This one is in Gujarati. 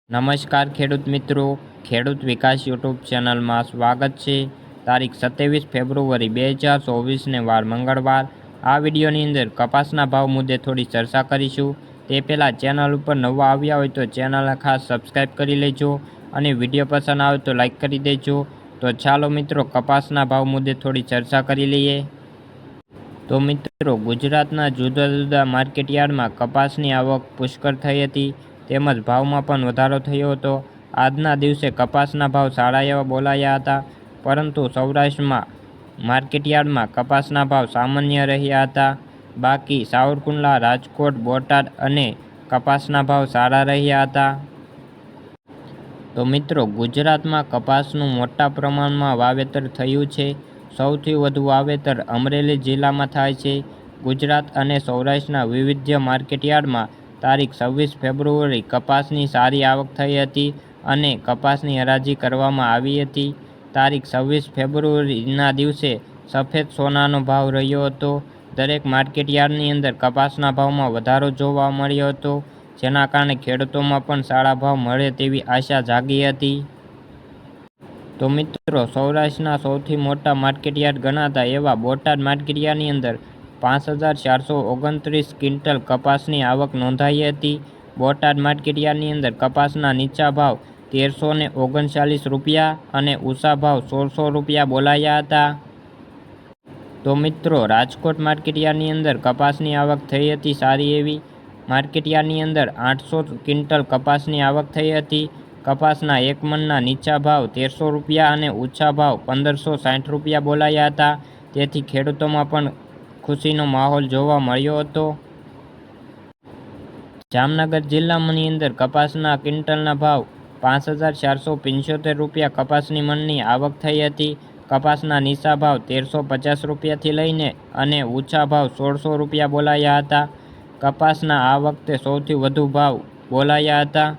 નમસ્કાર ખેડૂત મિત્રો, ખેડૂત વિકાસ યુટ્યુબ ચેનલમાં સ્વાગત છે। તારીખ 27 ફેબ્રુઆરી 2024ને વાર મંગળવાર। આ વિડીયોની અંદર કપાસના ભાવ મુદ્દે થોડી ચર્ચા કરીશું। તે પહેલાં ચેનલ ઉપર નવા આવ્યા હોય તો ચેનલને ખાસ સબસ્ક્રાઈબ કરી લેજો અને વિડીયો પસંદ આવે તો લાઈક કરી દેજો। તો ચાલો મિત્રો કપાસના ભાવ મુદ્દે થોડી ચર્ચા કરી લઈએ। તો મિત્રો ગુજરાતના જુદા જુદા માર્કેટયાર્ડમાં કપાસની આવક પુષ્કળ થઈ હતી તેમજ ભાવમાં પણ વધારો થયો હતો। આજના દિવસે કપાસના ભાવ સારા એવા બોલાયા હતા, પરંતુ સૌરાષ્ટ્રમાં માર્કેટયાર્ડમાં કપાસના ભાવ સામાન્ય રહ્યા હતા। બાકી સાવરકુંડલા, રાજકોટ, બોટાદ અને કપાસના ભાવ સારા રહ્યા હતા। તો મિત્રો ગુજરાતમાં કપાસનું મોટા પ્રમાણમાં વાવેતર થયું છે। સૌથી વધુ વાવેતર અમરેલી જિલ્લામાં થાય છે। ગુજરાત અને સૌરાષ્ટ્રના વિવિધ માર્કેટયાર્ડમાં તારીખ 26 ફેબ્રુઆરી કપાસની સારી આવક થઈ હતી અને કપાસની હરાજી કરવામાં આવી હતી। તારીખ 26 ફેબ્રુઆરીના દિવસે સફેદ સોનાનો ભાવ રહ્યો હતો। દરેક માર્કેટયાર્ડની અંદર કપાસના ભાવમાં વધારો જોવા મળ્યો હતો, જેના કારણે ખેડૂતોમાં પણ સારા ભાવ મળે તેવી આશા જાગી હતી। તો મિત્રો સૌરાષ્ટ્રના સૌથી મોટા માર્કેટયાર્ડ ગણાતા એવા બોટાદ માર્કેટયાર્ડની અંદર 5429 ક્વિન્ટલ કપાસની આવક નોંધાઈ હતી। બોટાદ માર્કેટયાર્ડની અંદર કપાસના નીચા ભાવ 1339 રૂપિયા અને ઊંચા ભાવ 1600 રૂપિયા બોલાયા હતા। તો મિત્રો રાજકોટ માર્કેટયાર્ડની અંદર કપાસની આવક થઈ હતી સારી એવી। માર્કેટયાર્ડની અંદર 800 ક્વિન્ટલ કપાસની આવક થઈ હતી। કપાસના એક મણના નીચા ભાવ 1300 રૂપિયા અને ઊંચા ભાવ 1560 રૂપિયા બોલાયા હતા। તેથી ખેડૂતોમાં પણ ખુશીનો માહોલ જોવા મળ્યો હતો। જામનગર જિલ્લાની અંદર કપાસના ક્વિન્ટલના ભાવ 5475 રૂપિયા કપાસની મણની આવક થઈ હતી। કપાસના નીચા ભાવ 1350 રૂપિયાથી લઈને અને ઊંચા ભાવ 1600 રૂપિયા બોલાયા હતા। કપાસના આ વખતે સૌથી વધુ ભાવ બોલાયા હતા।